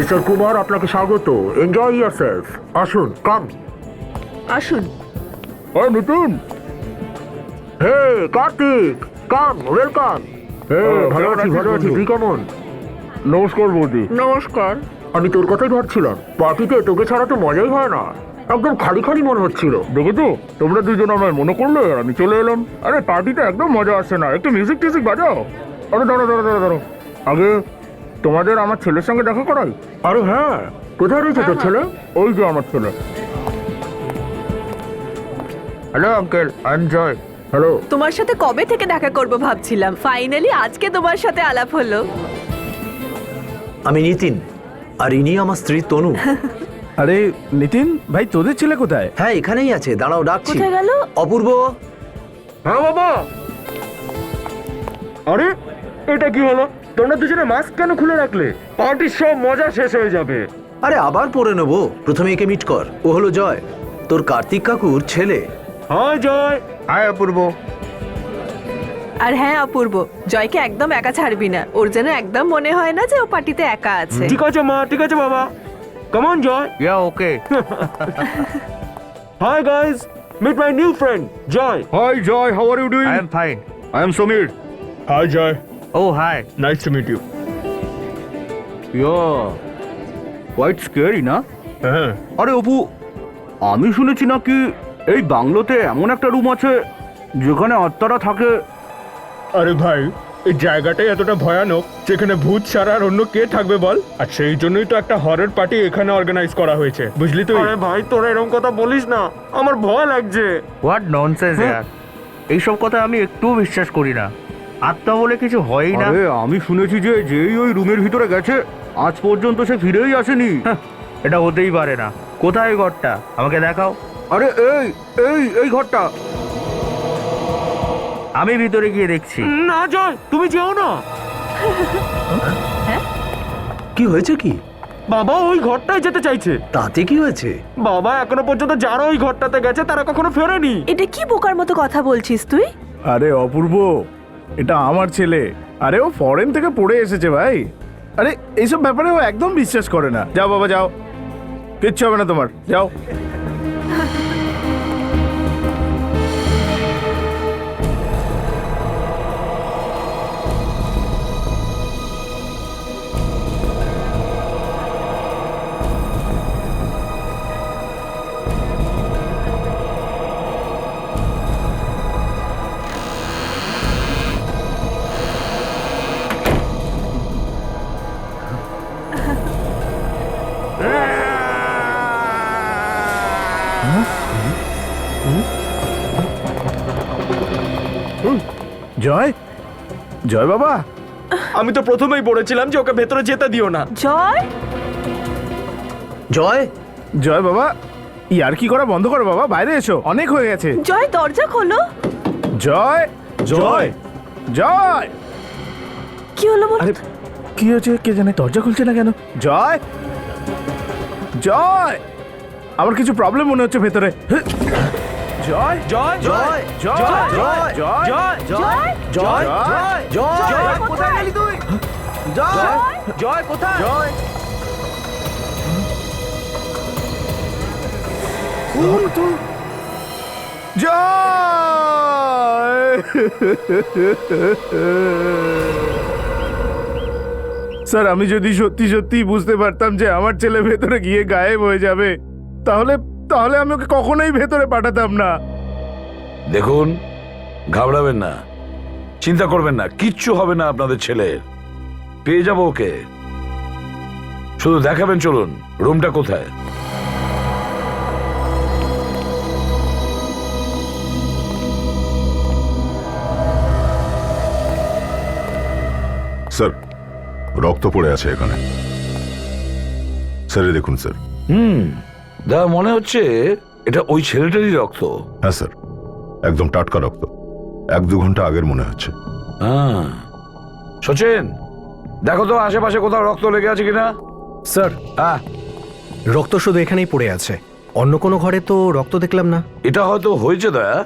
Mister Kumar, আপনাকে স্বাগত। Enjoy yourself. আসুন, কাম। আসুন। নিতিন। হে কার্তিক, কাম, ওয়েলকাম। হে, ভালো আছি, ভালো আছি। তুই কেমন? নমস্কার বৌদি। নমস্কার। আমি তোর কথাই ভাবছিলাম, পার্টিতে তোকে ছাড়া তো মজাই হয় না। একদম খালি খালি মনে হচ্ছিল। দেখেছো, তোমরা দুজন আমায় মনে করলে আর আমি চলে এলাম। আরে পার্টিতে একদম মজা আসছে না, একটু মিউজিক টিউজিক বাজাও। আরে দাঁড়ো, আগে তোমাদের আমার ছেলের সঙ্গে দেখা করাই। আরে হ্যাঁ, কোথায় রয়েছে তোর ছেলে? ওই যে আমার ছেলে। Hello uncle, I am Joy. Hello. তোমার সাথে কবে থেকে দেখা করব ভাবছিলাম, ফাইনালি আজকে তোমার সাথে আলাপ হলো। আমি নিতিন, আর ইনি আমার স্ত্রী তনু। আরে নিতিন ভাই, তোদের ছেলে কোথায়? হ্যাঁ, এখানেই আছে, দাঁড়াও ডাকছি। কোথায় গেল? অপূর্ব। হ্যাঁ বাবা। আরে এটা কি হলো? তোমরা দুজনে মাস্ক কেন খুলে রাখলে? পার্টির সব মজা শেষ হয়ে যাবে। আরে আবার পরে নেবো, প্রথমে একে মিট কর। ও হলো জয়, তোর কার্তিক কাকুর ছেলে। হ্যাঁ জয়। হাই অপূর্ব। আর হ্যাঁ অপূর্ব, জয়কে একদম একা ছাড়বি না। ওর যেন একদম মনে হয় না যে ও পার্টিতে একা আছে। ঠিক আছে মা, ঠিক আছে বাবা। Come on Joy. Yeah okay. Hi guys, meet my new friend Joy. Hi Joy, how are you doing? I am fine. I am Samir. Hi Joy. Oh hi. Nice to meet you. Yeah, quite scary না? হ্যাঁ। আরে অপু, আমি শুনেছি নাকি এই বাংলোতে এমন একটা room আছে যেখানে আত্মারা থাকে। আরে ভাই, এই জায়গাটাই এতটা ভয়ানক যেখানে ভূত ছাড়া আর অন্য কে থাকবে বল? আর সেই জন্যই তো একটা হরর পার্টি এখানে অর্গানাইজ করা হয়েছে, বুঝলি তুই? আরে ভাই, তোরা এরকম কথা বলিস না, আমার ভয় লাগছে। হোয়াট ননসেন্স ইয়ার, এইসব কথা আমি একটুও বিশ্বাস করি না। আত্মা বলে কিছু হয়ই না। আরে আমি শুনেছি যে যেই ওই রুমের ভিতরে গেছে আজ পর্যন্ত সে ফিরেই আসেনি। হ্যাঁ, এটা হতেই পারে না। কোথায় ওই ঘরটা, আমাকে দেখাও। আরে এই এই এই ঘরটা। আমি ভিতরে গিয়ে দেখছি। না জয়, তুমি যেও না। কি হয়েছে কি? বাবা ওই ঘরটায় যেতে চাইছে। তাতে কি হয়েছে? বাবা এখনো পর্যন্ত যারা ওই ঘরটাতে গেছে তারা কখনো ফেরেনি। এটা কি বোকার মতো কথা বলছিস তুই? আরে অপূর্ব, এটা আমার ছেলে। আরে ও ফরেন থেকে পড়ে এসেছে ভাই। আরে এইসব ব্যাপারে ও একদম বিশ্বাস করে না। যাও বাবা যাও, কিচ্ছু হবে না তোমার, যাও। জয়, জয় বাবা। আমি তো প্রথমেই বলেছিলাম যে ওকে ভেতরে যেতে দিও না। জয়, জয়, জয় বাবা, ইয়ার কি করা বন্ধ করো বাবা, বাইরে এসো, অনেক হয়ে গেছে। জয় দরজা খোলো। জয়, জয়, জয়। কি হলো বল? আরে কি হয়েছে কে জানে, দরজা খুলছে না কেন? জয়, জয়, আমার কিছু প্রবলেম মনে হচ্ছে ভেতরে। জয়, জয় জয়, জয়, জয়, জয়, জয়, জয়, জয়, জয়, জয়, কোথায় গেলি তুই? জয়, জয় কোথায়? জয়। স্যার, আমি যদি সত্যি সত্যি বুঝতে পারতাম যে আমার ছেলে ভেতরে গিয়ে গায়েব হয়ে যাবে, তাহলে তাহলে আমি ওকে কখনোই ভেতরে পাঠাতাম না। দেখুন, ঘাবড়াবেন না, চিন্তা করবেন না, কিচ্ছু হবে না আপনাদের ছেলের। পেয়ে যাবো ওকে, শুধু দেখাবেন। চলুন, রুমটা কোথায়? স্যার, রক্ত পড়ে আছে এখানে। স্যার দেখুন স্যার। দা মনে হচ্ছে এটা ওই ছেলেটারই রক্ত। হ্যাঁ স্যার, একদম টাটকা রক্ত, 1-2 ঘন্টা আগের মনে হচ্ছে। হ্যাঁ, সচিন দেখো তো আশেপাশে কোথাও রক্ত লেগে আছে কিনা। স্যার, হ্যাঁ, রক্ত শুধু এখানেই পড়ে আছে, অন্য কোনো ঘরে তো রক্ত দেখলাম না। এটা হয়তো হয়েছে দয়া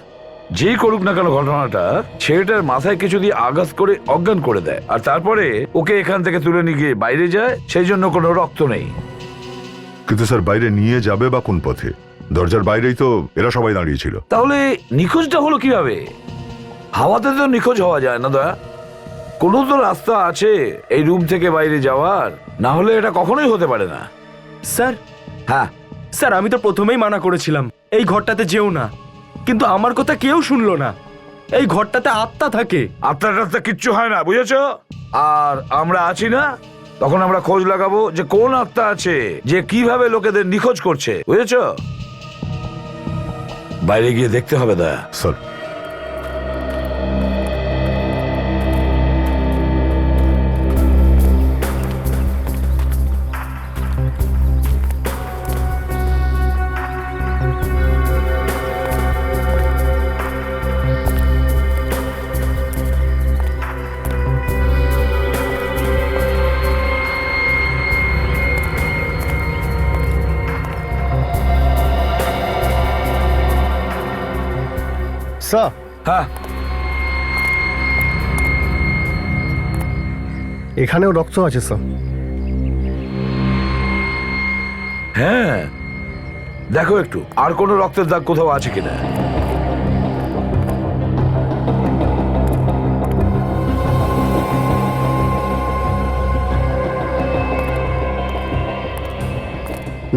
যেই করুক না কেন ঘটনাটা, ছেলেটার মাথায় কিছু দিয়ে আঘাত করে অজ্ঞান করে দেয়, আর তারপরে ওকে এখান থেকে তুলে নিয়ে গিয়ে বাইরে যায়, সেই জন্য কোনো রক্ত নেই। কিন্তু স্যার বাইরে নিয়ে যাবে বা কোন পথে? দরজার বাইরেই তো এরা সবাই দাঁড়িয়েছিল। তাহলে নিখোঁজটা হলো কিভাবে? হাওয়াতে তো নিখোঁজ হওয়া যায় না দয়া। কোনো তো রাস্তা আছে এই রুম থেকে বাইরে যাওয়ার, না হলে এটা কখনোই হতে পারে না। স্যার হ্যাঁ, স্যার আমি তো প্রথমেই মানা করেছিলাম এই ঘরটাতে যেও না, কিন্তু আমার কথা কেউ শুনলো না। এই ঘরটাতে আত্মা থাকে। আপনার রাস্তা কিচ্ছু হয় না, বুঝেছ? আর আমরা আছি না, তখন আমরা খোঁজ লাগাবো যে কোন আত্মা আছে যে কিভাবে লোকেদের নিখোঁজ করছে, বুঝেছ? বাইরে গিয়ে দেখতে হবে দয়া। স্যার স্যার হ্যাঁ, এখানেও রক্ত আছে স্যার। হ্যাঁ, দেখো একটু আর কোনো রক্তের দাগ কোথাও আছে কিনা।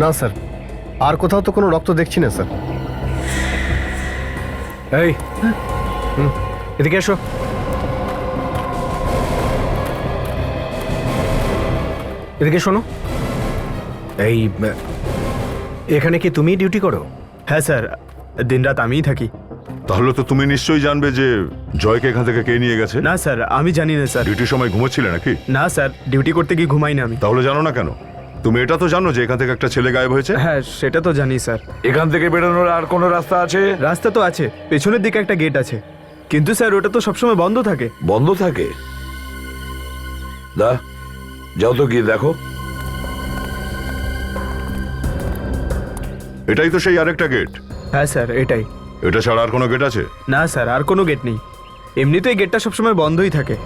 না স্যার, আর কোথাও তো কোনো রক্ত দেখছি না স্যার। এই এদিকে এসো। এদিকে শোনো, এই এখানে কি তুমি ডিউটি করো? হ্যাঁ স্যার, দিনরাত আমিই থাকি। তাহলে তো তুমি নিশ্চয়ই জানবে যে জয়কে এখান থেকে কে নিয়ে গেছে। না স্যার, আমি জানি না স্যার। ডিউটির সময় ঘুমোচ্ছিলে নাকি? না স্যার, ডিউটি করতে গিয়ে ঘুমাই না আমি। তাহলে জানো না কেন? তুমি এটা তো জানো যে এখান থেকে একটা ছেলে গায়েব হয়েছে। হ্যাঁ সেটা তো জানি স্যার। এখান থেকে বেরোনোর আর কোনো রাস্তা আছে? রাস্তা তো আছে, পেছনের দিকে একটা গেট আছে, কিন্তু স্যার ওটা তো সবসময় বন্ধ থাকে। বন্ধ থাকে? দা, যাও তো গিয়ে দেখো। এটাই তো সেই আরেকটা গেট। হ্যাঁ স্যার এটাই। এটা ছাড়া আর কোনো গেট আছে? না স্যার, আর কোনো গেট নেই। এমনিতে এই গেটটা সবসময় বন্ধই থাকে।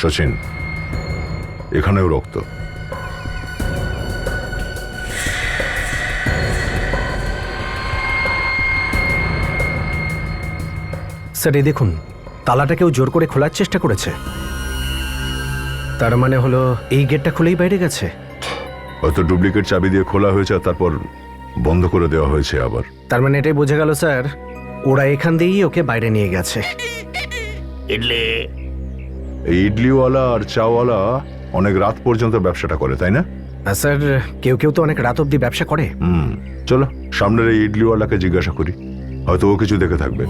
সচিন, এখানেও রক্ত। স্যার এই দেখুন, তালাটা কেউ জোর করে খোলার চেষ্টা করেছে। তার মানে হলো এই গেটটা খুলেই বাইরে গেছে। হয়তো ডুপ্লিকেট চাবি দিয়ে খোলা হয়েছে আর তারপর বন্ধ করে দেওয়া হয়েছে আবার। তার মানে এটাই বোঝা গেল স্যার, ওরা এখান দিয়েই ওকে বাইরে নিয়ে গেছে। এই ইডলিওয়ালা আর চাওয়ালা অনেক রাত পর্যন্ত ব্যবসাটা করে, তাই না? আর স্যার কেউ কেউ তো অনেক রাত অবধি ব্যবসা করে। চলো সামনের এই ইডলিওয়ালাকে জিজ্ঞাসা করি, হয়তো ও কিছু দেখে থাকবে।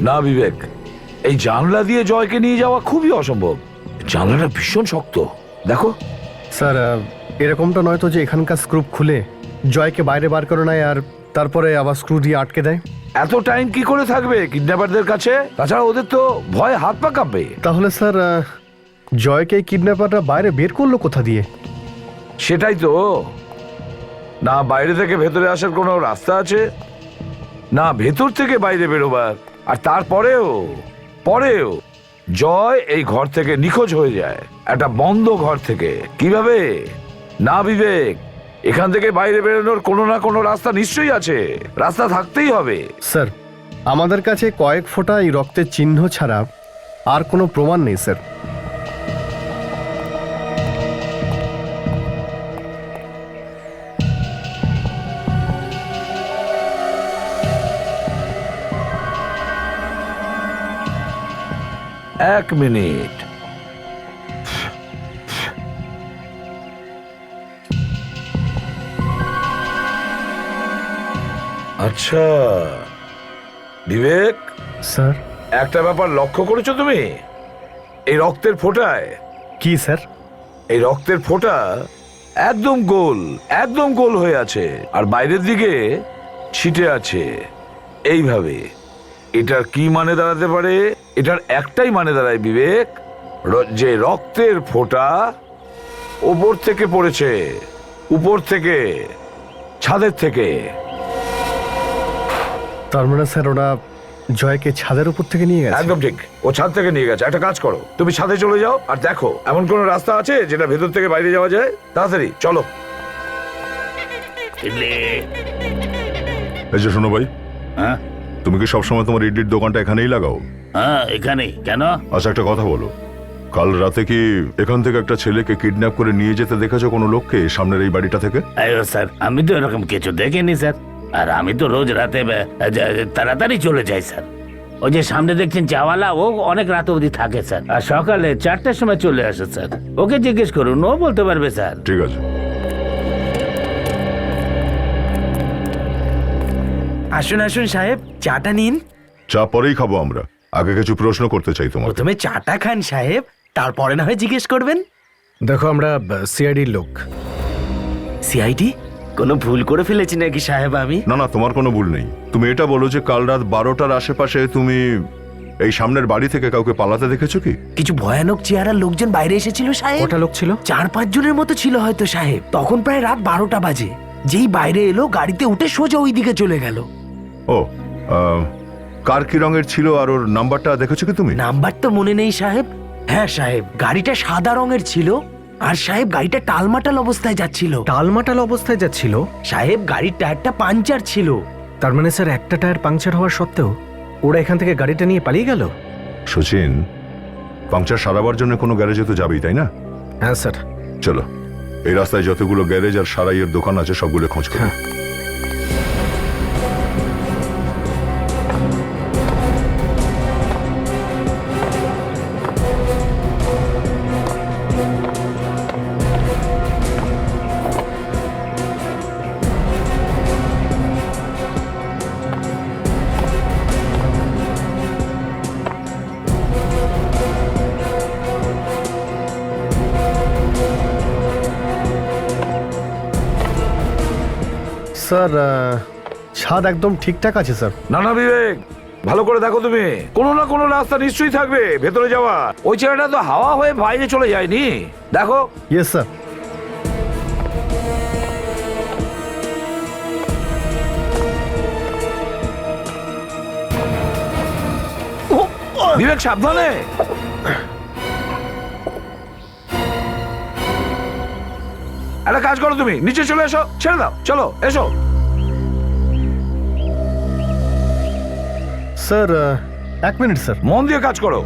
না বিবেক, এই জানলা দিয়ে জয়কে নিয়ে যাওয়া খুবই অসম্ভব। জানলাটা ভীষণ শক্ত, দেখো। স্যার এরকমটা নয় তো যে এখানকার স্ক্রু খুলে জয়কে বাইরে বার করে নেয় আর তারপরে আবার স্ক্রু দিয়ে আটকে দেয়? এত টাইম কি করে থাকবে কিডন্যাপারদের কাছে? তাছাড়া ওদের তো ভয়ে হাত পা কাঁপবে। তাহলে স্যার জয়কে কিডন্যাপাররা বাইরে বের করলো কোথা দিয়ে? সেটাই তো, না বাইরে থেকে ভেতরে আসার কোনো রাস্তা আছে, না ভেতর থেকে বাইরে বেরোবার। আর তারপরেও জয় এই ঘর থেকে নিখোঁজ হয়ে যায়, একটা বন্ধ ঘর থেকে। কিভাবে? না বিবেক, এখান থেকে বাইরে বেরোনোর কোনো না কোনো রাস্তা নিশ্চয়ই আছে, রাস্তা থাকতেই হবে। স্যার আমাদের কাছে কয়েক ফোঁটা এই রক্তের চিহ্ন ছাড়া আর কোনো প্রমাণ নেই স্যার। এক মিনিট, আচ্ছা বিবেক, স্যার একটা ব্যাপার লক্ষ্য করেছো তুমি? এই রক্তের ফোঁটায়, কি স্যার? এই রক্তের ফোঁটা একদম গোল হয়ে আছে, আর বাইরের দিকে ছিটে আছে এইভাবে। এটার কি মানে দাঁড়াতে পারে? এটার একটাই মানে দাঁড়ায় বিবেক, যে রক্তের ফোঁটা ওপর থেকে পড়েছে, উপর থেকে, ছাদের থেকে। তার মানে স্যার ওরা জয়কে ছাদের উপর থেকে নিয়ে গেছে? একদম ঠিক, ও ছাদ থেকে নিয়ে গেছে। একটা কাজ করো, তুমি ছাদে চলে যাও আর দেখো এমন কোন রাস্তা আছে যেটা ভেতর থেকে বাইরে যাওয়া যায়। তাড়াতাড়ি চলো। এই যে শোনো ভাই, হ্যাঁ তুমি কি সবসময় তোমার ইডলির দোকানটা এখানেই লাগাও? হ্যাঁ এখানে কেন? আচ্ছা একটা কথা বলো, কাল রাতে কি এখান থেকে একটা ছেলেকে কিডন্যাপ করে নিয়ে যেতে দেখেছো কোনো লোককে সামনের এই বাড়িটা থেকে? আরে স্যার আমি তো এরকম কিছু দেখিনি স্যার, আর আমি তো রোজ রাতে তাড়াতাড়ি চলে যাই স্যার। ওই যে সামনে দেখছেন চাওয়ালা, ও অনেক রাত অবধি থাকে স্যার, আর সকালে 4টার সময় চলে আসে স্যার। ওকে জিজ্ঞেস করুন, ও বলতে পারবে স্যার। ঠিক আছে। আসুন আসুন সাহেব, চাটা নিন। চা পরেই খাবো আমরা, আগে কিছু প্রশ্ন করতে চাই তোমার। প্রথমে চাটা খান সাহেব, তারপরে না হয় জিজ্ঞেস করবেন। দেখো আমরা সিআইডির লোক। সিআইডি? কোনো ভুল করে ফেলেছি নাকি সাহেব আমি? না না, তোমার কোনো ভুল নেই। তুমি এটা বলো যে কাল রাত 12টার আশেপাশে তুমি এই সামনের বাড়ি থেকে কাউকে পালাতে দেখেছো কি? কিছু ভয়ানক চেহারার লোকজন বাইরে এসেছিল সাহেব। কটা লোক ছিল? 4-5 জনের মতো ছিল হয়তো সাহেব। তখন প্রায় রাত 12টা বাজে। যেই বাইরে এলো গাড়িতে উঠে সোজা ওই দিকে চলে গেল। ও, কার কি রঙের ছিল আর ওর নাম্বারটা দেখেছো কি তুমি? নাম্বার তো মনে নেই সাহেব। হ্যাঁ সাহেব, গাড়িটা সাদা রঙের ছিল, আর সাহেব গাড়িটা টালমাটাল অবস্থায় যাচ্ছিল। টালমাটাল অবস্থায় যাচ্ছিল? সাহেব গাড়ির টায়ারটা পাঞ্চার ছিল। তার মানে স্যার একটা টায়ার পাংচার হওয়ার সত্ত্বেও ওরা এখান থেকে গাড়িটা নিয়ে পালিয়ে গেল? সচিন, পাংচার সারাবার জন্য কোনো গ্যারেজে তো যাবেই, তাই না? হ্যাঁ স্যার। চলো, এই রাস্তায় যতগুলো গ্যারেজ আর সারাইয়ের দোকান আছে সবগুলো খোঁজ করো। হ্যাঁ। স্যার ছাদ একদম ঠিকঠাক আছে স্যার। না না বিবেক, ভালো করে দেখো তুমি, কোনো না কোনো রাস্তা নিশ্চয়ই থাকবে ভেতরে যাওয়া। ওই ছেলেটা তো হাওয়া হয়ে বাইরে চলে যায়নি, দেখো। Yes sir. বিবেক সাবধানে। একটা কাজ করো, তুমি নিচে চলে এসো, ছেড়ে দাও, চলো এসো। Sir 1 minute sir. মন দিয়ে কাজ করো।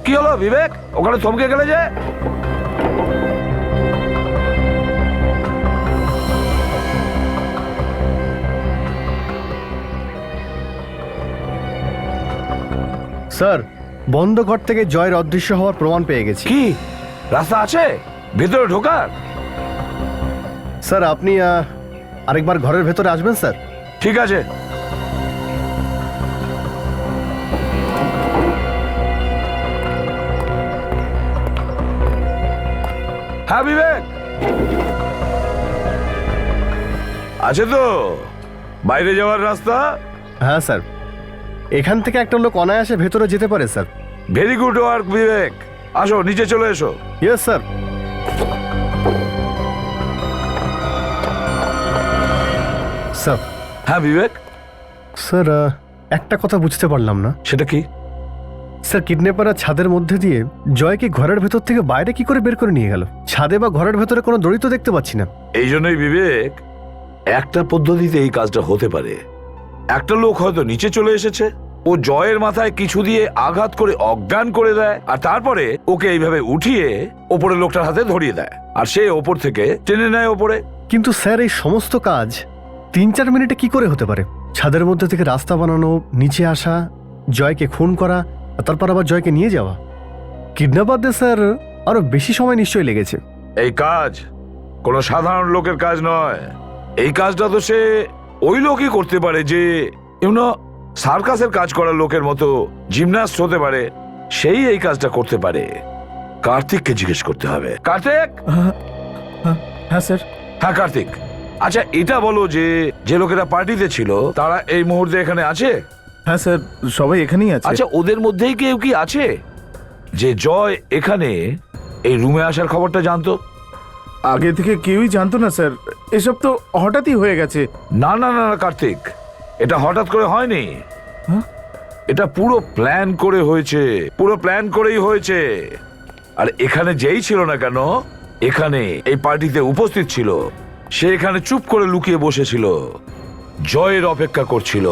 কি হলো বিবেক, ওখানে থমকে গেলে যে? স্যার বন্ধ ঘর থেকে জয়ের অদৃশ্য হওয়ার প্রমাণ পেয়ে গেছি। কি রাস্তা আছে ভেতরে ঢোকার? স্যার আপনি আরেকবার ঘরের ভেতরে আসবেন স্যার? ঠিক আছে। হ্যাঁ বিবেক, আছে তো বাইরে যাওয়ার রাস্তা? হ্যাঁ স্যার, এখান থেকে একটা লোক অনায়াসে ভেতরে যেতে পারে স্যার। ভেরি গুড ওয়ার্ক বিবেক, আসো নিচে চলে এসো। Yes sir. স্যার। হ্যাঁ বিবেক। স্যার একটা কথা বুঝতে পারলাম না। সেটা কি? স্যার কিডন্যাপাররা ছাদের মধ্যে দিয়ে জয়কে ঘরের ভেতর থেকে বাইরে কি করে বের করে নিয়ে গেল? ছাদে বা ঘরের ভেতরে কোনো দড়ি তো দেখতে পাচ্ছি না। এই জন্যই বিবেক, একটা পদ্ধতিতে এই কাজটা হতে পারে। একটা লোক হয়তো নিচে চলে এসেছে, ও জয়ের মাথায় কিছু দিয়ে আঘাত করে অজ্ঞান করে দেয়, আর তারপরে ওকে এইভাবে উঠিয়ে ওপরে লোকটার হাতে ধরিয়ে দেয়, আর সে ওপর থেকে টেনে নেয় ওপরে। কিন্তু স্যার এই সমস্ত কাজ 3-4 মিনিটে কি করে হতে পারে? ছাদের মধ্যে থেকে রাস্তা বানানো, নিচে আসা, জয়কে খুন করা, আর তারপর আবার জয়কে নিয়ে যাওয়া। কিডন্যাপারদের স্যার আরো বেশি সময় নিশ্চয়ই লেগেছে। এই কাজ কোনো সাধারণ লোকের কাজ নয়। এই কাজটা তো সে ওই লোকই করতে পারে যে সার্কাসের কাজ করার লোকের মতো জিমন্যাস্ট হতে পারে, সেই এই কাজটা করতে পারে। কার্তিককে জিজ্ঞেস করতে হবে। কার্তিক! হ্যাঁ স্যার। হ্যাঁ কার্তিক, আচ্ছা এটা বলো যে যে লোকেরা পার্টিতে ছিল তারা এই মুহূর্তে এখানে আছে? হ্যাঁ স্যার, সবাই এখানেই আছে। আচ্ছা ওদের মধ্যেই কেউ কি আছে যে জয় এখানে এই রুমে আসার খবরটা জানতো? আগে থেকে কেউই জানতো না স্যার, এসব তো হঠাৎই হয়ে গেছে। না না না না কার্তিক, এটা হঠাৎ করে হয়নি। এটা পুরো প্ল্যান করে হয়েছে, পুরো প্ল্যান করেই হয়েছে। আর এখানে যেই ছিল না কেন, এখানে এই পার্টিতে উপস্থিত ছিল, সে এখানে চুপ করে লুকিয়ে বসেছিল, জয়ের অপেক্ষা করছিল।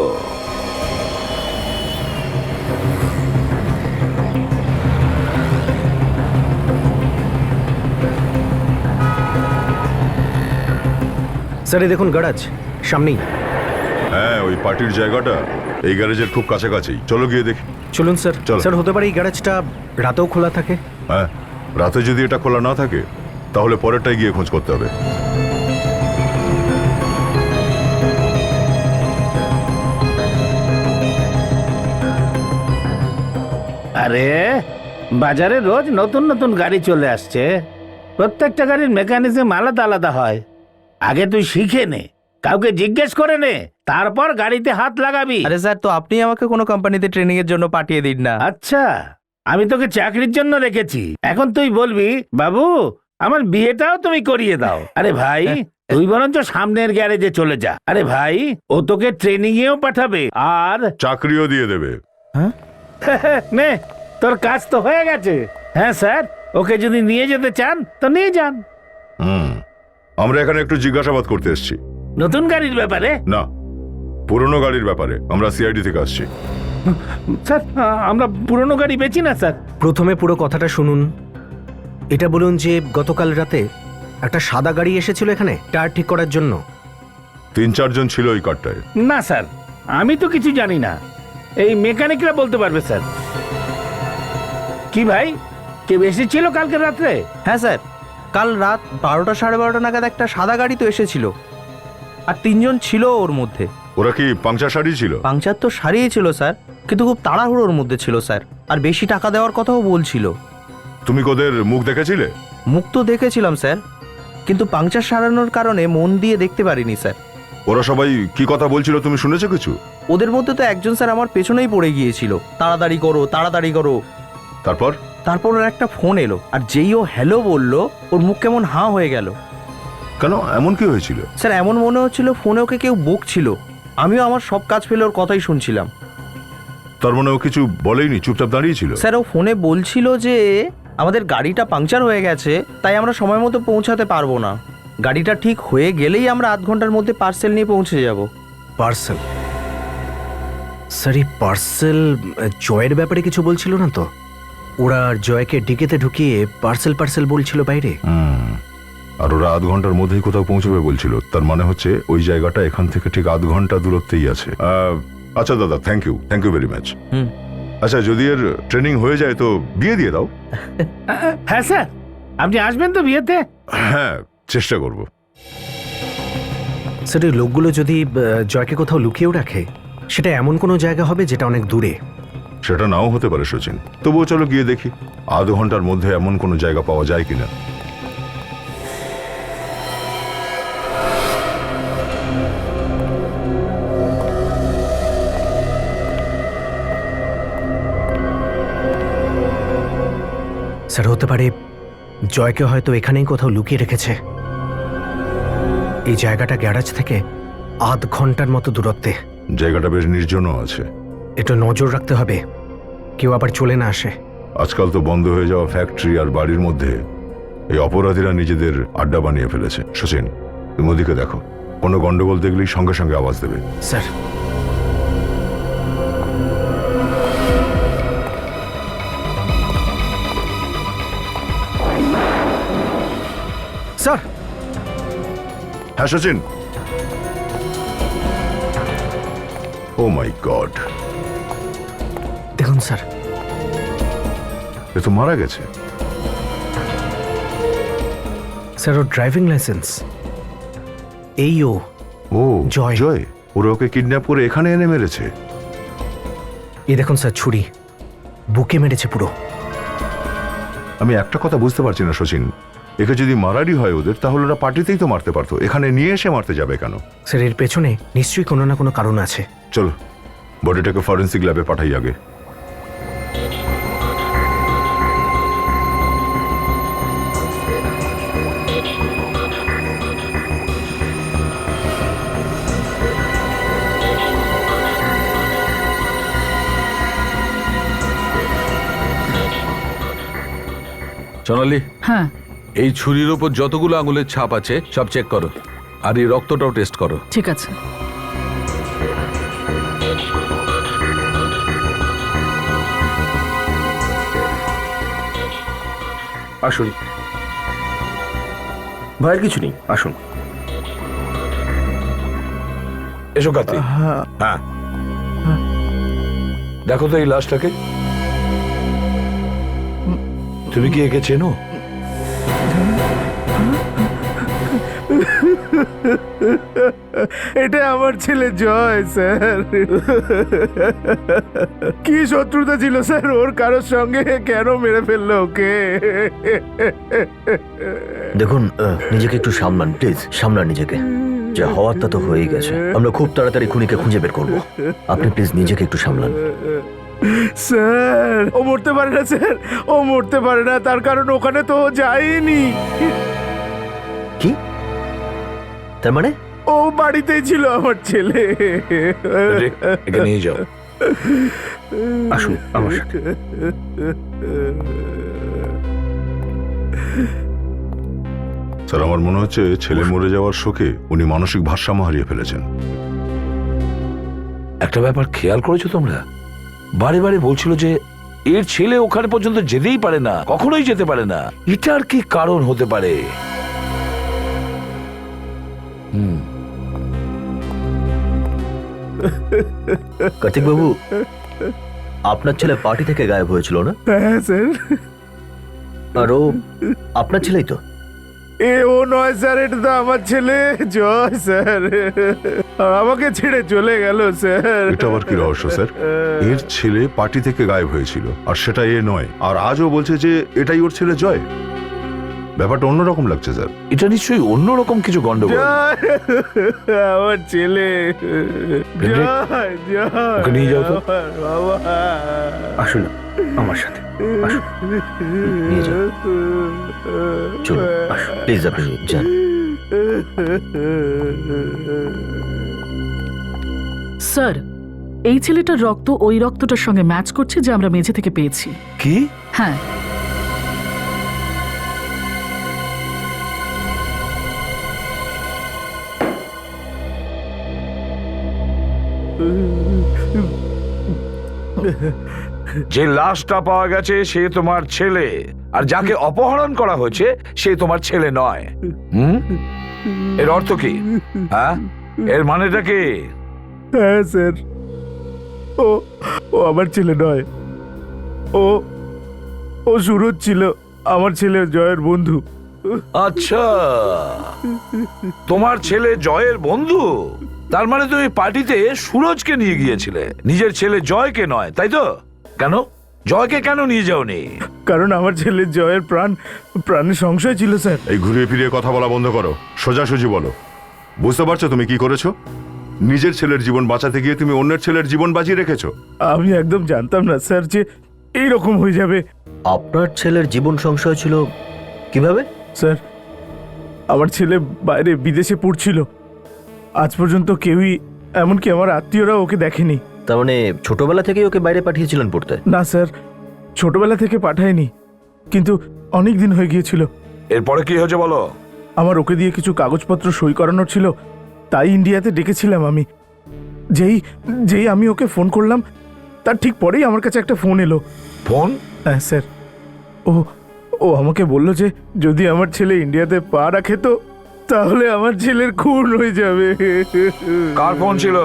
স্যার এই দেখুন গ্যারাজ সামনেই। হ্যাঁ, ওই পার্টির জায়গাটা এই গ্যারেজের খুব কাছাকাছি। চলো গিয়ে দেখি। চলুন স্যার। চলো। স্যার হতে পারে এই গ্যারেজটা রাতেও খোলা থাকে। হ্যাঁ, রাতে যদি এটা খোলা না থাকে তাহলে পরেরটাই গিয়ে খোঁজ করতে হবে। আরে বাজারে রোজ নতুন নতুন গাড়ি চলে আসছে, প্রত্যেকটা গাড়ির মেকানিজম আলাদা আলাদা হয়। আগে তুই শিখে নে, কাউকে জিজ্ঞেস করে নে, তারপর গাড়িতে হাত লাগাবি। আরে স্যার, তো আপনি আমাকে কোনো কোম্পানিতে ট্রেনিং এর জন্য পাঠিয়ে দিন না। আচ্ছা, আমি তোকে চাকরির জন্য রেখেছি, এখন তুই বলবি বাবু আমার বিয়েটাও তুমি করিয়ে দাও। আরে ভাই তুই বরঞ্চ সামনের গ্যারেজে চলে যা। আরে ভাই ও তোকে ট্রেনিং এও পাঠাবে আর চাকরিও দিয়ে দেবে। নে তোর কাজ তো হয়ে গেছে। হ্যাঁ স্যার, ওকে যদি নিয়ে যেতে চান তো নিয়ে যান। আমরা এখানে একটু জিজ্ঞাসাবাদ করতে এসেছি। নতুন গাড়ির ব্যাপারে? না, পুরনো গাড়ির ব্যাপারে। আমরা সিআইডি থেকে আসছি। স্যার আমরা পুরনো গাড়ি বেচি না স্যার। প্রথমে পুরো কথাটা শুনুন। এটা বলুন যে গতকাল রাতে একটা সাদা গাড়ি এসেছিল এখানে টায়ার ঠিক করার জন্য। 3-4 জন ছিল ওই কারটায়। না স্যার, আমি তো কিছু জানি না, এই মেকানিকরা বলতে পারবে স্যার। কি ভাই, কে বেশি ছিল কালকে রাত্রে? হ্যাঁ স্যার, কাল রাত 12টা 12:30 নাগাদ একটা সাদা গাড়ি তো এসেছিল, আর 3 জন ছিল ওর মধ্যে। ওরা কি পাংচার শাড়ি ছিল? পাংচার তো সারিয়ে ছিল স্যার, কিন্তু খুব তাড়াহুড়োর মধ্যে ছিল স্যার, আর বেশি টাকা দেওয়ার কথাও বলছিল। তুমি ওদের মুখ দেখেছিলে? মুখ তো দেখেছিলাম স্যার, কিন্তু পাংচার সারানোর কারণে মন দিয়ে দেখতে পারিনি স্যার। ওরা সবাই কি কথা বলছিল তুমি শুনেছো কিছু? ওদের মধ্যে তো একজন স্যার আমার পেছনেই পড়ে গিয়েছিল, তাড়াতাড়ি করো তাড়াতাড়ি করো। তারপর ওর একটা ফোন এলো, আর যেই ও হ্যালো বললো ওর মুখ কেমন হাঁ হয়ে গেল। কেন, এমন কি হয়েছিল? স্যার এমন মনে হচ্ছিল ফোনে ওকে কেউ বকছিল, আমিও আমার সব কাজ ফেলে ওর কথাই শুনছিলাম। তার মানে ও কিছু বলেইনি, চুপচাপ দাঁড়িয়ে ছিল? স্যার ও ফোনে বলছিল যে আমাদের গাড়িটা পাংচার হয়ে গেছে, তাই আমরা সময় মতো পৌঁছাতে পারবো না, গাড়িটা ঠিক হয়ে গেলেই আমরা আধ ঘন্টার মধ্যে পার্সেল নিয়ে পৌঁছে যাব। পার্সেল? স্যার এই পার্সেল জয়ের ব্যাপারে কিছু বলছিল না তো? ওরা জয়কে ডিকেতে ঢুকিয়ে পার্সেল বলছিল বাইরে। আর ওরা আধ ঘন্টার মধ্যেই কোথাও পৌঁছবে বলছিল, তার মানে হচ্ছে ওই জায়গাটা এখান থেকে ঠিক আধ ঘন্টা দূরত্বেই আছে। আচ্ছা দাদা, থ্যাংক ইউ ভেরি মাচ। আচ্ছা, যদি এর ট্রেনিং হয়ে যায় তো বিয়ে দিয়ে দাও। হ্যাঁ স্যার, আপনি আসবেন তো বিয়েতে? হ্যাঁ, চেষ্টা করব। স্যার এই লোকগুলো যদি জয়কে কোথাও লুকিয়েও রাখে, সেটা এমন কোনো জায়গা হবে যেটা অনেক দূরে। সেটা নাও হতে পারে সচিন, তবুও চলো গিয়ে দেখি আধ ঘন্টার মধ্যে এমন কোনো জায়গা পাওয়া যায় কিনা। স্যার হতে পারে জয়কে হয়তো এখানেই কোথাও লুকিয়ে রেখেছে। এই জায়গাটা গ্যারাজ থেকে আধ ঘন্টার মতো দূরত্বে। জায়গাটা বেশ নির্জনও আছে। একটু নজর রাখতে হবে কেউ আবার চলে না আসে। আজকাল তো বন্ধ হয়ে যাওয়া ফ্যাক্টরি আর বাড়ির মধ্যে এই অপরাধীরা নিজেদের আড্ডা বানিয়ে ফেলেছে। সচিন, তুমি ওদিকে দেখো, কোনো গন্ডগোল দেখলেই সঙ্গে সঙ্গে আওয়াজ দেবে। স্যার। স্যার। হ্যাঁ সচিন। ও মাই গড, দেখুন স্যার, এ তো মারা গেছে। স্যার ওর ড্রাইভিং লাইসেন্স এই। ও জয়। ওরা ওকে কিডন্যাপ করে এখানে এনে মেরেছে। এই দেখুন স্যার ছুরি। বুকে মেরেছে পুরো। আমি একটা কথা বুঝতে পারছি না শচীন, একে যদি মারারই হয় ওদের, তাহলে ওরা পার্টিতেই তো মারতে পারতো, এখানে নিয়ে এসে মারতে যাবে কেন? স্যার এর পেছনে নিশ্চয়ই কোনো না কোনো কারণ আছে। চলো বডিটাকে ফরেন্সিক ল্যাবে পাঠাই আগে। সোনালি, হ্যাঁ এই ছুরির ওপর যতগুলো আঙুলের ছাপ আছে সব চেক করো, আর এই রক্তটাও টেস্ট করো। ঠিক আছে। আসুন, ভয়ের কিছু নেই, আসুন। এসো কার্তিক। হ্যাঁ, দেখো তো এই লাশটাকে। তুমি কি একে চেনো? এটা আমার ছেলে জয় স্যার। কি শত্রুতা ছিল স্যার ওর কারোর সঙ্গে, কেন মেরে ফেললো ওকে? দেখুন, নিজেকে একটু সামলান প্লিজ, সামলান নিজেকে। যা হওয়ার তা তো হয়েই গেছে, আমরা খুব তাড়াতাড়ি খুনিকে খুঁজে বের করবো। আপনি প্লিজ নিজেকে একটু সামলান। স্যার ও মরতে পারে না স্যার, ও মরতে পারে না, তার কারণ ওখানে তো ও যায়নি। কি তার মানে? ও বাড়িতেই ছিল আমার ছেলে। একে নিয়ে যাও। আসুন আমার সাথে। স্যার আমার মনে হচ্ছে ছেলে মরে যাওয়ার শোকে উনি মানসিক ভারসাম্য হারিয়ে ফেলেছেন। একটা ব্যাপার খেয়াল করেছো তোমরা? বারে বারে বলছিল যে এর ছেলে ওখানে পর্যন্ত যেতেই পারে না, কখনোই যেতে পারে না। এটার কি কারণ হতে পারে? কার্তিক বাবু, আপনার ছেলে পার্টি থেকে গায়েব হয়েছিল না? হ্যাঁ স্যার। আর ও আপনার ছেলেই তো? এ ও নয় স্যার, এটা তো আমার ছেলে জয় স্যার। আমাকে ছেড়ে চলে গেল স্যার। এটা আবার কি রহস্য স্যার? এর ছেলে পার্টি থেকে গায়েব হয়েছিল, আর সেটা এ নয়, আর আজও বলছে যে এটাই ওর ছেলে জয়। ব্যাপারটা অন্যরকম লাগছে স্যার। এটা নিশ্চয়ই অন্যরকম কিছু গন্ডগোল। জয়, আমার ছেলে জয়, জয়। ওকে নিয়ে যাও তো। বাবা আসুন আমার সাথে, আসুন। নিয়ে যাও, চলুন প্লিজ, আপনি যান। স্যার, এই ছেলেটার রক্ত ওই রক্তটার সঙ্গে ম্যাচ করছে যে আমরা মেঝে থেকে পেয়েছি। কি? হ্যাঁ। যে লাশটা পাওয়া গেছে সে তোমার ছেলে, আর যাকে অপহরণ করা হয়েছে সে তোমার ছেলে নয়। এর অর্থ কি? হ্যাঁ, এর মানেটা কি? হ্যাঁ স্যার, ও ও আমার ছেলে নয়। ও ও সুরজ ছিল আমার ছেলে জয়ের বন্ধু। আচ্ছা, তোমার ছেলে জয়ের বন্ধু? তার মানে তুমি পার্টিতে সুরজকে নিয়ে গিয়েছিলে, নিজের ছেলে জয়কে নয়, তাই তো? কেন জয়কে কেন নিয়ে যাওনি? কারণ আমার ছেলে জয়ের প্রাণের সংশয় ছিল স্যার। এই ঘুরিয়ে ফিরিয়ে কথা বলা বন্ধ করো, সোজাসুজি বলো। বুঝতে পারছো তুমি কি করেছো? নিজের ছেলের জীবন বাঁচাতে গিয়ে তুমি অন্যের ছেলের জীবন বাঁচিয়ে রেখেছো। আমি একদম জানতাম না স্যার যে এইরকম হয়ে যাবে। আপনার ছেলের জীবন সংশয় ছিল কিভাবে? স্যার, আমার ছেলে বাইরে বিদেশে পড়ছিল, আজ পর্যন্ত কেউই, এমনকি আমার আত্মীয়রা ওকে দেখেনি। তার মানে ছোটবেলা থেকেই ওকে বাইরে পাঠিয়েছিলেন পড়তে? না স্যার, ছোটবেলা থেকে পাঠায়নি, কিন্তু অনেক দিন হয়ে গিয়েছিল। এরপরে কি হয়েছে বলো? আমার ওকে দিয়ে কিছু কাগজপত্র সই করানোর ছিল, তাই ইন্ডিয়াতে ডেকেছিলাম আমি। যেই আমি ওকে ফোন করলাম, তার ঠিক পরেই আমার কাছে একটা ফোন এলো। ফোন? হ্যাঁ স্যার, ও আমাকে বলল যে যদি আমার ছেলে ইন্ডিয়াতে পা রাখে তো তাহলে আমার ছেলের খুন হয়ে যাবে। কার ফোন ছিল?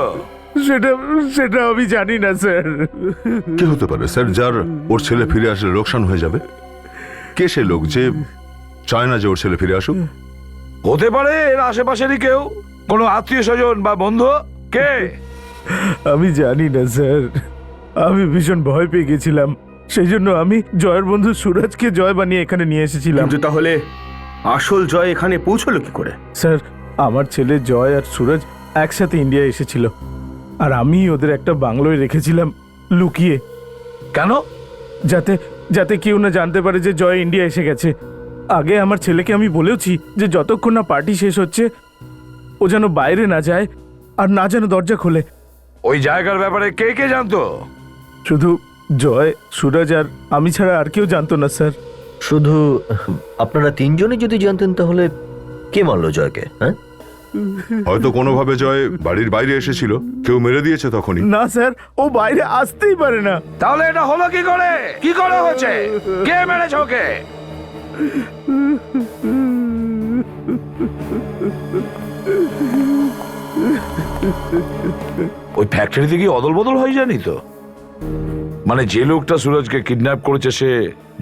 সেটা আমি জানি না স্যার। কি হতে পারে স্যার যার ওর ছেলে ফিরে আসলে লোকসান হয়ে যাবে? কে সে লোক যে চায় না যে ওর ছেলে ফিরে আসুক? হতে পারে এর আশেপাশেরই কেউ, কোনো আত্মীয় স্বজন বা বন্ধু। কে? আমি জানি না স্যার, আমি ভীষণ ভয় পেয়ে গেছিলাম। সেই জন্য আমি জয়ের বন্ধু সুরজকে জয় বানিয়ে এখানে নিয়ে এসেছিলাম। কিন্তু তাহলে আসল জয় এখানে পৌঁছলো কি করে? স্যার, আমার ছেলে জয় আর সুরজ একসাথে ইন্ডিয়া এসেছিল, আর আমি ওদের একটা বাংলোয় রেখেছিলাম লুকিয়ে। কেন? যাতে যাতে কেউ না জানতে পারে যে জয় ইন্ডিয়া এসে গেছে। আগে আমার ছেলেকে আমি বলেওছি যে যতক্ষণ না পার্টি শেষ হচ্ছে ও যেন বাইরে না যায়, আর না যেন দরজা খোলে। ওই জায়গার ব্যাপারে কে কে জানতো? শুধু জয়, সুরজ আর আমি ছাড়া আর কেউ জানতো না স্যার। শুধু আপনারা তিনজনই যদি জানতেন তাহলে কে মারলো জয়কে? হ্যাঁ, হয়তো কোনোভাবে জয় বাড়ির বাইরে এসেছিল, কেউ মেরে দিয়েছে তখনই। না স্যার, ও বাইরে আসতেই পারে না। তাহলে এটা হলো কি করে? কি করে হয়েছে? কে মেরেছে ওকে? ওই ফ্যাক্টরিতে কি অদল বদল হয়ে যায়নি তো? মানে যে লোকটা সুরজকে কিডন্যাপ করেছে সে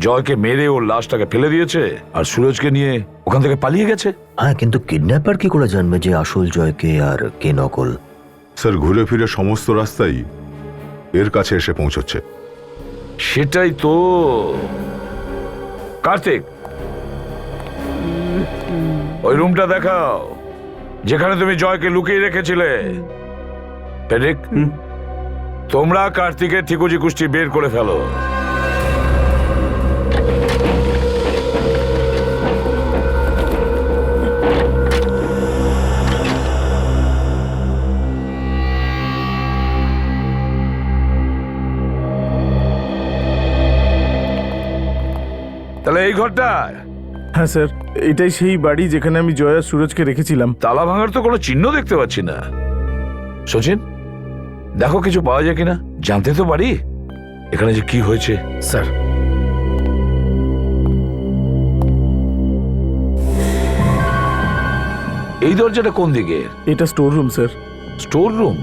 জয়কে মেরে ওর লাশটাকে ফেলে দিয়েছে আর সুরজকে নিয়ে ওখান থেকে পালিয়ে গেছে। হ্যাঁ, কিন্তু কিডন্যাপার কি করে জানবে যে আসল জয় কে আর কে নকল? স্যার, ঘুরে ফিরে সমস্ত রাস্তাই এর কাছে এসে পৌঁছচ্ছে। সেটাই তো। কার্তিক, ওই রুমটা দেখাও যেখানে তুমি জয়কে লুকিয়ে রেখেছিলে। পেডিক, তোমরা কার্তিকের ঠিকুজি কুষ্টি বের করে ফেলো। তাহলে এই ঘরটা? হ্যাঁ স্যার, এটাই সেই বাড়ি যেখানে আমি জয় আর সুরজকে রেখেছিলাম। তালা ভাঙার তো কোনো চিহ্ন দেখতে পাচ্ছি না। সচিন, দেখো কিছু পাওয়া যায় কিনা, জানতে তো পারি এখানে যে কি হয়েছে। স্যার, এই দরজাটা কোন দিকে? এটা store room sir. Store room?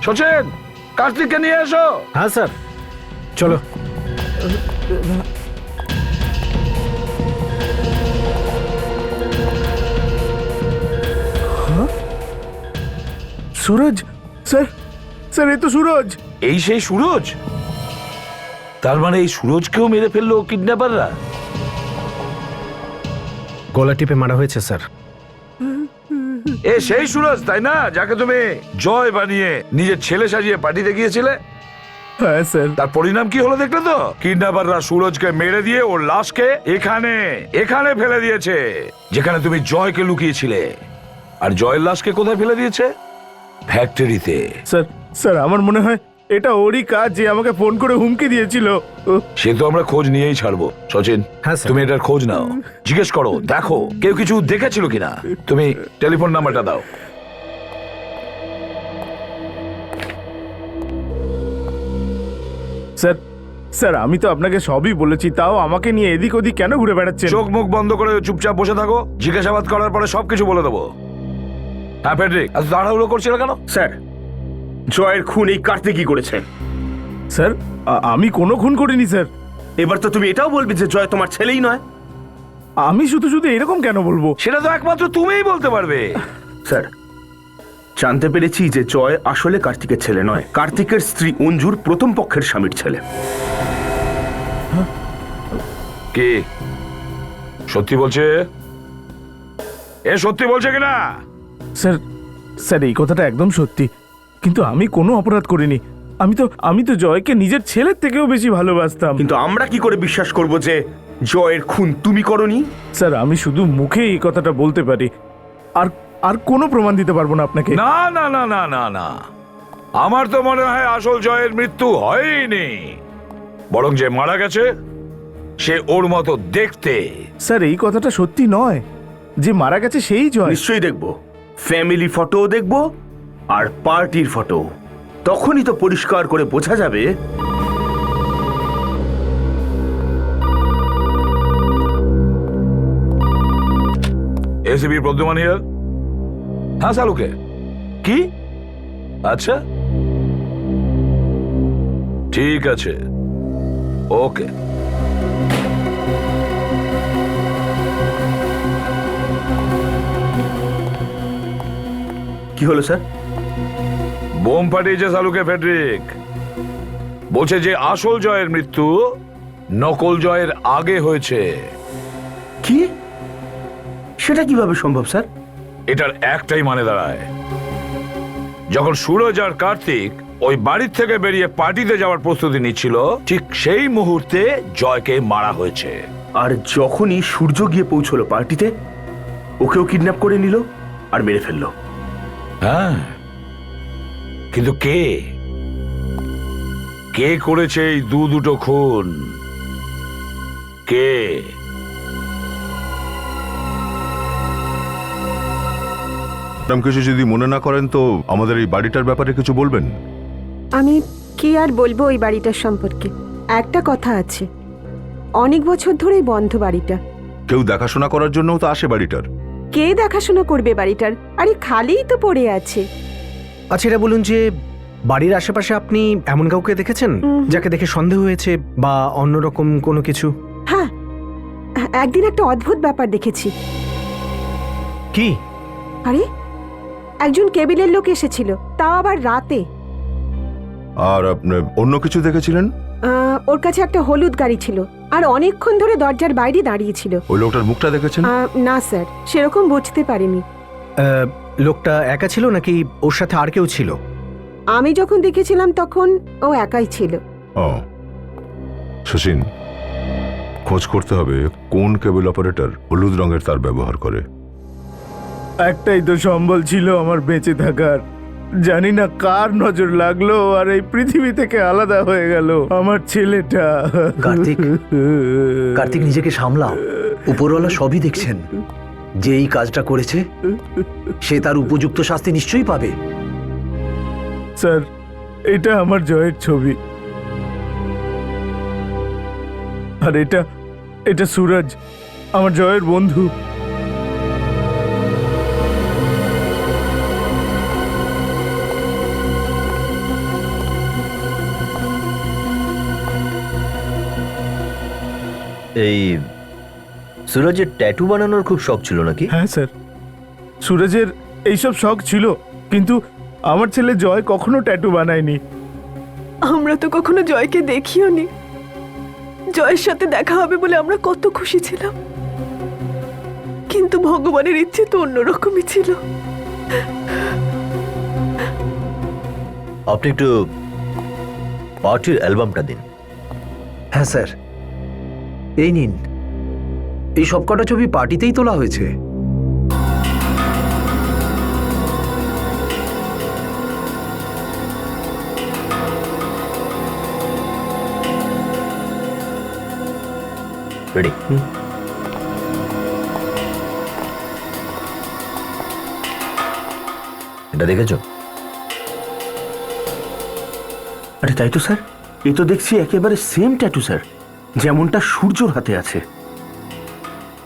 Sachin, কার্তিককে নিয়ে এসো। হ্যাঁ স্যার, চলো। সুরজ স্যার, স্যার এই তো সুরজ। এই সেই সুরজ? তার মানে এই সুরজকেও মেরে ফেললো কিডন্যাপাররা? গলা টিপে মারা হয়েছে স্যার। এ সেই সুরজ তাই না, যাকে তুমি জয় বানিয়ে নিজের ছেলে সাজিয়ে পার্টিতে গিয়েছিলে? হ্যাঁ স্যার। তার পরিণাম কি হলো দেখলে তো? কিডন্যাপাররা সুরজকে মেরে দিয়ে ওর লাশকে এখানে এখানে ফেলে দিয়েছে যেখানে তুমি জয়কে লুকিয়েছিলে। আর জয়ের লাশকে কোথায় ফেলে দিয়েছে? ফ্যাক্টরিতে। স্যার, স্যার আমার মনে হয় এটা ওরই কাজ যে আমাকে ফোন করে হুমকি দিয়েছিল। সে তো আমরা খোঁজ নিয়েই ছাড়বো। সচিন, হ্যাঁ স্যার। তুমি এটার খোঁজ নাও, জিজ্ঞেস করো, দেখো কেউ কিছু দেখেছিল কিনা। তুমি টেলিফোন নাম্বারটা দাও। স্যার, স্যার আমি তো আপনাকে সবই বলেছি, তাও আমাকে নিয়ে এদিক ওদিক কেন ঘুরে বেড়াচ্ছেন? চোখ মুখ বন্ধ করে চুপচাপ বসে থাকো, জিজ্ঞাসাবাদ করার পরে সবকিছু বলে দেবো। হ্যাঁ ফেডরিক, এত তাড়াহুড়ো করছিল কেন? স্যার, জয়ের খুন এই কার্তিকই করেছে। স্যার, আমি কোনো খুন করিনি স্যার। এবার তো তুমি এটাও বলবে যে জয় তোমার ছেলেই নয়। আমি শুধু শুধু এরকম কেন বলবো? সেটা তো একমাত্র তুমিই বলতে পারবে। স্যার, জানতে পেরেছি যে জয় আসলে কার্তিকের ছেলে নয়, কার্তিকের স্ত্রী অঞ্জুর প্রথম পক্ষের স্বামীর ছেলে। কি সত্যি বলছে? এ সত্যি বলছে কিনা? স্যার, স্যার এই কথাটা একদম সত্যি, কিন্তু আমি কোনো অপরাধ করিনি। আমি তো জয়কে নিজের ছেলের থেকেও বেশি ভালোবাসতাম। কিন্তু আমরা কি করে বিশ্বাস করব যে জয়ের খুন তুমি করনি? স্যার, আমি শুধু মুখে এই কথাটা বলতে পারি, আর আর কোনো প্রমাণ দিতে পারবো না আপনাকে। না না না না না না, আমার তো মনে হয় আসল জয়ের মৃত্যু হয়নি, বরং যে মারা গেছে সে ওর মতো দেখতে। স্যার এই কথাটা সত্যি নয়, যে মারা গেছে সেই জয়। নিশ্চয়ই দেখবো, ফ্যামিলি ফটো দেখবো আর পার্টির ফটো, তখনই তো পরিষ্কার করে বোঝা যাবে। ACP Pradyuman here. হ্যাঁ সালুকে কি? আচ্ছা ঠিক আছে, ওকে। কি হলো স্যার? বোম ফাটিয়েছে সালুকে ফেডরিক। বলছে যে আসল জয়ের মৃত্যু নকল জয়ের আগে হয়েছে। কি? সেটা কিভাবে সম্ভব স্যার? এটার একটাই মানে দাঁড়ায়, যখন সুরজ আর কার্তিক ওই বাড়ির থেকে বেরিয়ে পার্টিতে যাওয়ার প্রস্তুতি নিচ্ছিল, ঠিক সেই মুহূর্তে জয়কে মারা হয়েছে। আর যখনই সূর্য গিয়ে পৌঁছলো পার্টিতে, ওকেও কিডন্যাপ করে নিল আর মেরে ফেললো। হ্যাঁ, কিন্তু কে কে করেছে এই দুটো খুন? কে? ম্যাডাম, কিছু যদি মনে না করেন তো আমাদের এই বাড়িটার ব্যাপারে কিছু বলবেন? আমি কি আর বলবো ওই বাড়িটার সম্পর্কে। একটা কথা আছে, অনেক বছর ধরেই বন্ধ বাড়িটা। কেউ দেখাশোনা করার জন্যও তো আসে বাড়িটার। কে দেখাশোনা করবে বাড়িটার? আরে খালিই তো পড়ে আছে। আচ্ছা, এটা বলুন যে বাড়ির আশেপাশে আপনি এমন কাউকে দেখেছেন যাকে দেখে সন্দেহ হয়েছে বা অন্যরকম কোনো কিছু? হ্যাঁ, একদিন একটা অদ্ভুত ব্যাপার দেখেছি। কি? আরে একজন কেবিলের লোক এসেছিল, তাও আবার রাতে। আর আপনি অন্য কিছু দেখেছিলেন? ওর কাছে একটা হলুদ গাড়ি ছিল আর অনেকক্ষণ ধরে দরজার বাইরে দাঁড়িয়েছিল। ওই লোকটার মুখটা দেখেছেন? না স্যার, সেরকম বুঝতে পারিনি। লোকটা একা ছিল নাকি ওর সাথে আর কেউ ছিল? আমি যখন দেখেছিলাম তখন ও একাই ছিল। ও শচীন, খোঁজ করতে হবে কোন কেবল অপারেটর হলুদ রঙের তার ব্যবহার করে। একটাই তো সম্বল ছিল আমার বেঁচে থাকার। জানি না কার নজর লাগলো আর এই পৃথিবী থেকে আলাদা হয়ে গেল আমার ছেলেটা। কার্তিক, কার্তিক নিজেকে সামলাও। উপরওয়ালা সবই দেখছেন। যে এই কাজটা করেছে সে তার উপযুক্ত শাস্তি নিশ্চয়ই পাবে। স্যার, এটা আমার জয়ের ছবি। আর এটা সুরজ, আমার জয়ের বন্ধু। এই সুরজের ট্যাটু বানানোর খুব শখ ছিল নাকি? হ্যাঁ স্যার, সুরজের এইসব শখ ছিল, কিন্তু আমার ছেলে জয় কখনো ট্যাটু বানায়নি। আমরা তো কখনো জয়কে দেখিও নি। জয়ের সাথে দেখা হবে বলে আমরা কত খুশি ছিলাম, কিন্তু ভগবানের ইচ্ছে তো অন্যরকমই ছিল। আপনি একটু পার্টির অ্যালবামটা দিন। হ্যাঁ স্যার, এই নিন। এই সবকটা ছবি পার্টিতেই তোলা হয়েছে। রেডি? এটা দেখেছো? আরে তাই তো স্যার, এ তো দেখছি একেবারে সেম ট্যাটু স্যার, যেমনটা সূর্যর হাতে আছে।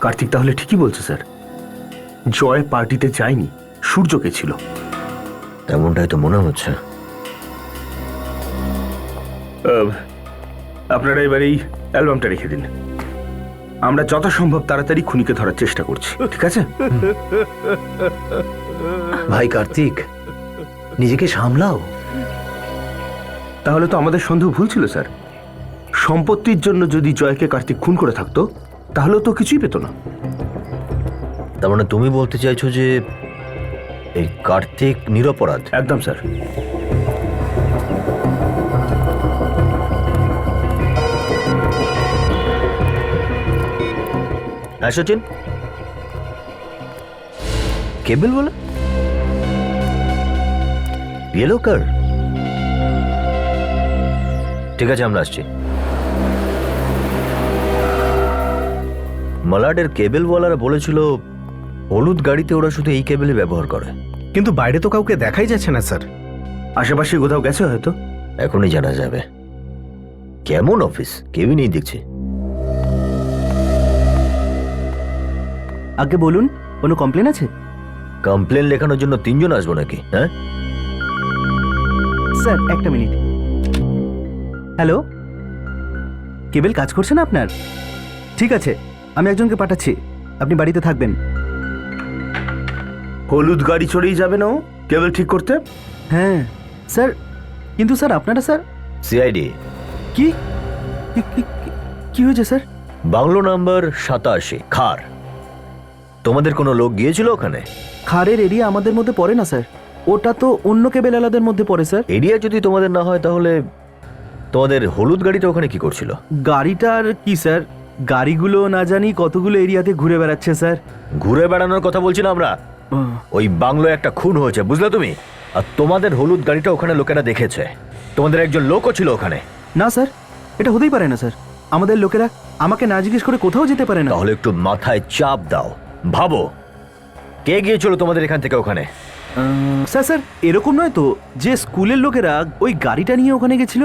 কার্তিক তাহলে ঠিকই বলছে স্যার, জয় পার্টিতে যায়নি, সূর্যকে ছিল। তেমনটাই তো মনে হচ্ছে। আপনারা এবার এই অ্যালবামটা রেখে দিন। আমরা যত সম্ভব তাড়াতাড়ি খুনিকে ধরার চেষ্টা করছি, ঠিক আছে? ভাই কার্তিক, নিজেকে সামলাও। তাহলে তো আমাদের সন্দেহ ভুল ছিল স্যার। সম্পত্তির জন্য যদি জয়কে কার্তিক খুন করে থাকতো তাহলে তো কিছুই পেত না। তার মানে তুমি বলতে চাইছো যে এই কার্তিক নিরপরাধ? একদম স্যার। হ্যাঁ সচিন, কেবল বলে ইয়েলো কার? ঠিক আছে, আমরা আসছি। মালাডের কেবলওয়ালারা বলেছিল হলুদ গাড়িতে ওরা শুধু এই কেবলই ব্যবহার করে, কিন্তু বাইরে তো কাউকে দেখাই যাচ্ছে না স্যার। আশেপাশে কোথাও গেছে হয়তো। এখনই জানা যাবে। কেমন অফিস, কেউই নেই দেখছি। আগে বলুন, কোনো কমপ্লেন আছে? কমপ্লেন লেখানোর জন্য 3 জন আসবো নাকি? হ্যাঁ স্যার একটা মিনিট। হ্যালো, কেবল কাজ করছে না আপনার? ঠিক আছে, আমি একজনকে পাঠাচ্ছি, আপনি বাড়িতে থাকবেন। হলুদ গাড়ি চড়েই যাবে না ও কেবল ঠিক করতে? হ্যাঁ স্যার, কিন্তু স্যার আপনারা স্যার সিআইডি। কি কি- কি- কি- কি হয়েছে স্যার? বাংলো নাম্বার 87 খার। তোমাদের কোনো লোক গিয়েছিল ওখানে? খারের এরিয়া আমাদের মধ্যে পড়ে না স্যার, ওটা তো অন্য কেবল আলাদের মধ্যে পড়ে স্যার। এরিয়া যদি তোমাদের না হয় তাহলে তোমাদের হলুদ গাড়িটা ওখানে কি করছিল? গাড়িটার কি স্যার, গাড়িগুলো না জানি কতগুলো এরিয়াতে ঘুরে বেড়াচ্ছে স্যার। ঘুরে বেড়ানোর কথা বলছি না আমরা, ওই বাংলোয় একটা খুন হয়েছে, বুঝলে তুমি? আর তোমাদের হলুদ গাড়িটা ওখানে লোকেরা দেখেছে, তোমাদের একজন লোকও ছিল ওখানে। না স্যার, এটা হতেই পারে না স্যার, আমাদের লোকেরা আমাকে না জিজ্ঞেস করে কোথাও যেতে পারে না। তাহলে একটু মাথায় চাপ দাও, ভাবো কে গিয়েছিল তোমাদের এখান থেকে ওখানে? স্যার স্যার এরকম নয় তো যে স্কুলের লোকেরা ওই গাড়িটা নিয়ে ওখানে গেছিল?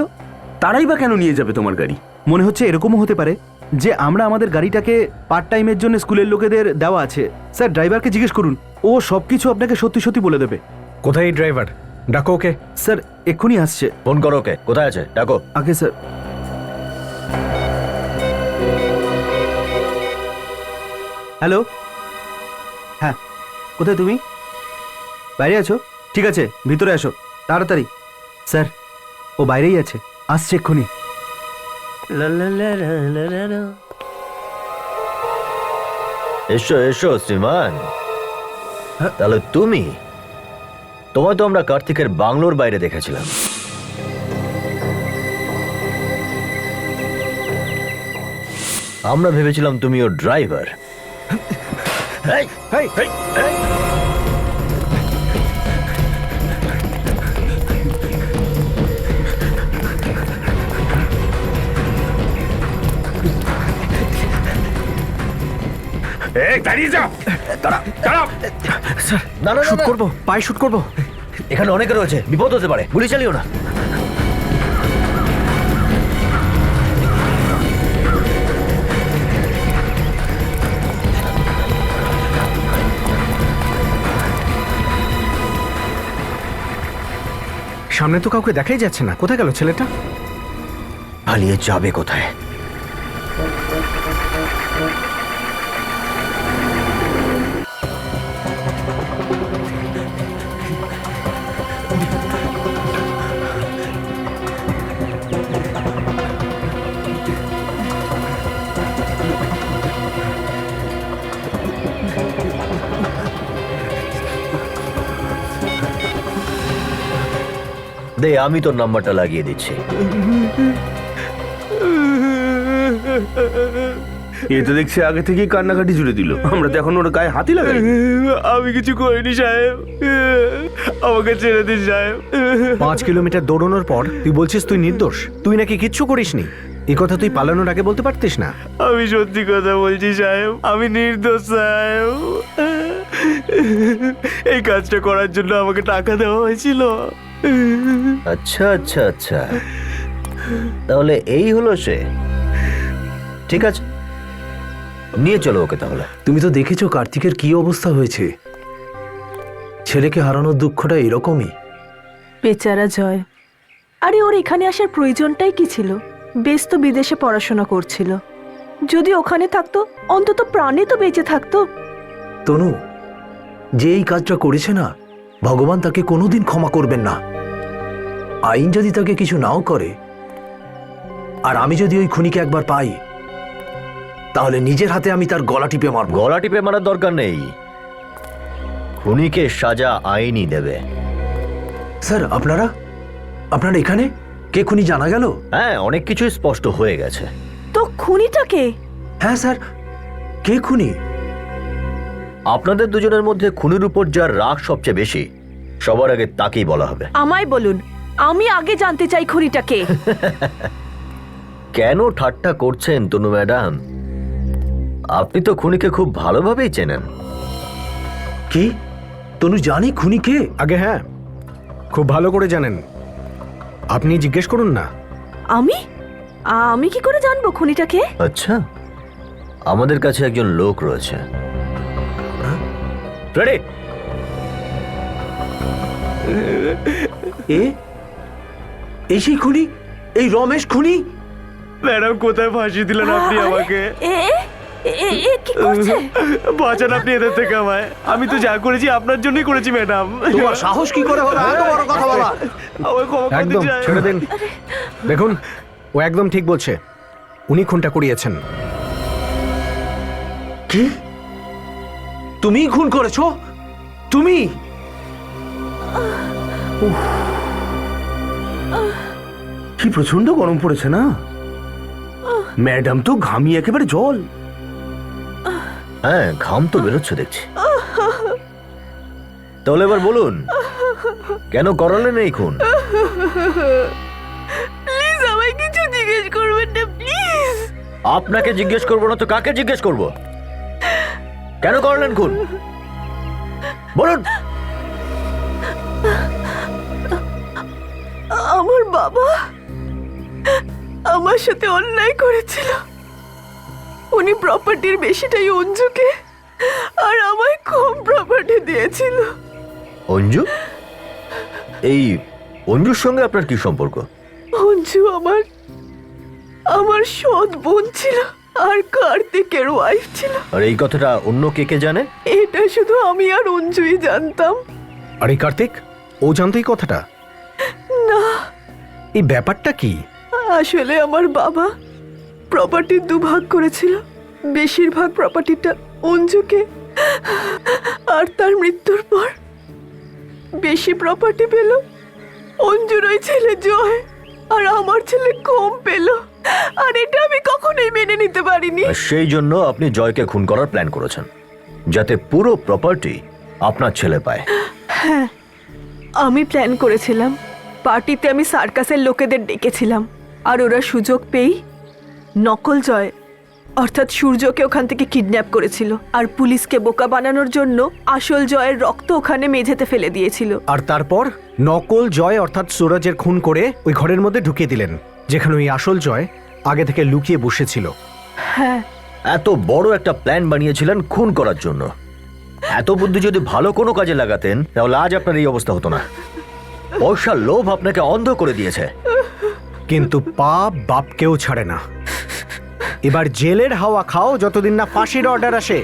তারাই বা কেন নিয়ে যাবে তোমার গাড়ি? মনে হচ্ছে এরকমও হতে পারে যে আমরা আমাদের গাড়িটাকে পার্ট টাইমের জন্য স্কুলের লোকেদের দেওয়া আছে। স্যার ড্রাইভারকে জিজ্ঞেস করুন, ও সবকিছু আপনাকে সত্যি সত্যি বলে দেবে। কোথায় এই ড্রাইভার? ডাকো ওকে। স্যার এক্ষুনি আসছে। ফোন করো ওকে, কোথায় আছে ডাকো। আগে স্যার। হ্যালো, হ্যাঁ কোথায় তুমি? বাইরে আছো? ঠিক আছে ভিতরে আসো তাড়াতাড়ি। স্যার ও বাইরেই আছে, আসছে এক্ষুনি। এসো এসো শ্রীমান। তাহলে তুমি, তোমায় তো আমরা কার্তিকের বাংলোর বাইরে দেখেছিলাম। আমরা ভেবেছিলাম তুমি ওর ড্রাইভার। দাঁড়িয়ে যাও, দাঁড়াও। স্যার না না শুট করবো, পায়ে শুট করবো। এখানে অনেকে রয়েছে, বিপদ হতে পারে, গুলি চালিও না। সামনে তো কাউকে দেখাই যাচ্ছে না, কোথায় গেল ছেলেটা? পালিয়ে যাবে কোথায়? দে, আমি তোর নাম্বারটা লাগিয়ে দিচ্ছি। এ তো দেখছি আগে থেকেই কান্নাকাটি জুড়ে দিল, আমরা তো এখন ওর গায়ে হাতি লাগাই। আমি কিছু করিনি সাহেব, আমাকে ছেড়ে দিন সাহেব। 5 কিলোমিটার দৌড়ানোর পর তুই বলছিস তুই নির্দোষ? তুই নাকি কিচ্ছু করিসনি। এই কথা তুই পালানোর আগে বলতে পারতিস না? আমি সত্যি কথা বলছি সাহেব, আমি নির্দোষ সাহেব। এই কাজটা করার জন্য আমাকে টাকা দেওয়া হয়েছিল। আচ্ছা আচ্ছা আচ্ছা, তাহলে এই হলো সে। ঠিক আছে, নিয়ে চলো ওকে তাহলে। তুমি তো দেখেছো কার্তিকের কি অবস্থা হয়েছে। ছেলেকে হারানোর দুঃখটা এরকমই। বেচারা জয়, আরে ওর এখানে আসার প্রয়োজনটাই কি ছিল? বেশ তো বিদেশে পড়াশোনা করছিল, যদি ওখানে থাকতো অন্তত প্রাণে তো বেঁচে থাকতো। তনু, যে এই কাজটা করেছে না, ভগবান তাকে কোনোদিন ক্ষমা করবেন না। আইন যদি তাকে কিছু নাও করে, আর আমি যদি ওই খুনিকে একবার পাই, তাহলে নিজের হাতে আমি তার গলা টিপে মারব। গলা টিপে মারার দরকার নেই, খুনিকে সাজা আইনই দেবে। স্যার আপনারা এখানে? কে খুনি জানা গেল? হ্যাঁ, অনেক কিছুই স্পষ্ট হয়ে গেছে। তো খুনিটা কে? হ্যাঁ স্যার, কে খুনি? আপনাদের দুজনের মধ্যে খুনির উপর যার রাগ সবচেয়ে বেশি, সবার আগে তাকেই বলা হবে। আমায় বলুন, আমি আগে জানতে চাই খুনিটা কে। কেন ঠাট্টা করছেন তনু ম্যাডাম? আপনি তো খুনিকে খুব ভালোভাবেই চেনেন। কি তনু জানি খুনি কে? আগে হ্যাঁ, খুব ভালো করে জানেন। আপনি জিজ্ঞেস করুন না। আমি কি করে জানবো খুনিটা কে? আচ্ছা, আমাদের কাছে একজন লোক রয়েছে। রেডি? এই সেই খুনি, এই রমেশ খুনি। ম্যাডাম কোথায় ফাঁসি দিলেন আপনি আমাকে? কি করছে? বাঁচান আপনি এদের থেকে আমায়। আমি তো যা করেছি আপনার জন্যই করেছি ম্যাডাম। তোমার সাহস কি করে হলো এত বড় কথা বলা? আমায় ক্ষমা করে একদম দিন। ছেড়ে দিন। দেখুন, ও একদম ঠিক বলছে, উনি খুনটা করিয়েছেন। কি? তুমি খুন করেছো? তুমি? কি প্রচন্ড গরম পড়েছে না ম্যাডাম, তো ঘামিয়ে একেবারে জল। হ্যাঁ, ঘাম তো বেরোচ্ছে দেখছি। তাহলে এবার বলুন, কেন করালেন এই খুন? প্লিজ আমায় কিছু জিজ্ঞেস করবেন না, প্লিজ। আপনাকে জিজ্ঞেস করবো না তো কাকে জিজ্ঞেস করব? কেন করলেন খুন বলুন। আমার বাবা আমার সাথে অন্যায় করেছিল। উনি প্রপার্টির বেশিটাই অঞ্জুকে আর আমায় কম প্রপার্টি দিয়েছিল। অঞ্জু? এই অঞ্জুর সঙ্গে আপনার কি সম্পর্ক? অঞ্জু আমার সৎ বোন ছিল আর কার্তিকের ওয়াইফ ছিল। আর এই কথাটা অন্য কে কে জানে? এটা শুধু আমি আর অঞ্জুই জানতাম। আরে কার্তিক, ও জানতেই কথাটা? না। এই ব্যাপারটা কি? আসলে আমার বাবা প্রপার্টির দুভাগ করেছিল। বেশিরভাগ প্রপার্টিটা অঞ্জুকে, আর তার মৃত্যুর পর বেশি প্রপার্টি পেল অঞ্জুর ওই ছেলে জয়, আর আমার ছেলে কম পেল। আর এটা আমি কখনোই মেনে নিতে পারিনি। আর সেই জন্য আপনি জয়কে খুন করার প্ল্যান করেছেন, যাতে পুরো প্রপার্টি আপনার ছেলে পায়। হ্যাঁ, আমি প্ল্যান করেছিলাম। পার্টিতে আমি সার্কাসের লোকেদের ডেকেছিলাম, আর ওরা সুযোগ পেয়েই নকল জয় অর্থাৎ সূর্যকে ওখান থেকে কিডন্যাপ করেছিল, আর পুলিশকে বোকা বানানোর জন্য আসল জয়ের রক্ত ওখানে মেঝেতে ফেলে দিয়েছিল। আর তারপর নকল জয় অর্থাৎ সুরজের খুন করে ওই ঘরের মধ্যে ঢুকিয়ে দিলেন, যেখানে ওই আসল জয় আগে থেকে লুকিয়ে বসেছিল। হ্যাঁ। এত বড় একটা প্ল্যান বানিয়েছিলেন খুন করার জন্য। এত বুদ্ধি যদি ভালো কোনো কাজে লাগাতেন তাহলে আজ আপনার এই অবস্থা হতো না। পয়সার লোভ আপনাকে অন্ধ করে দিয়েছে। কিন্তু পাপ বাপকেও ছাড়ে না। এবার জেলের হাওয়া খাও যতদিন না ফাঁসির অর্ডার আসে।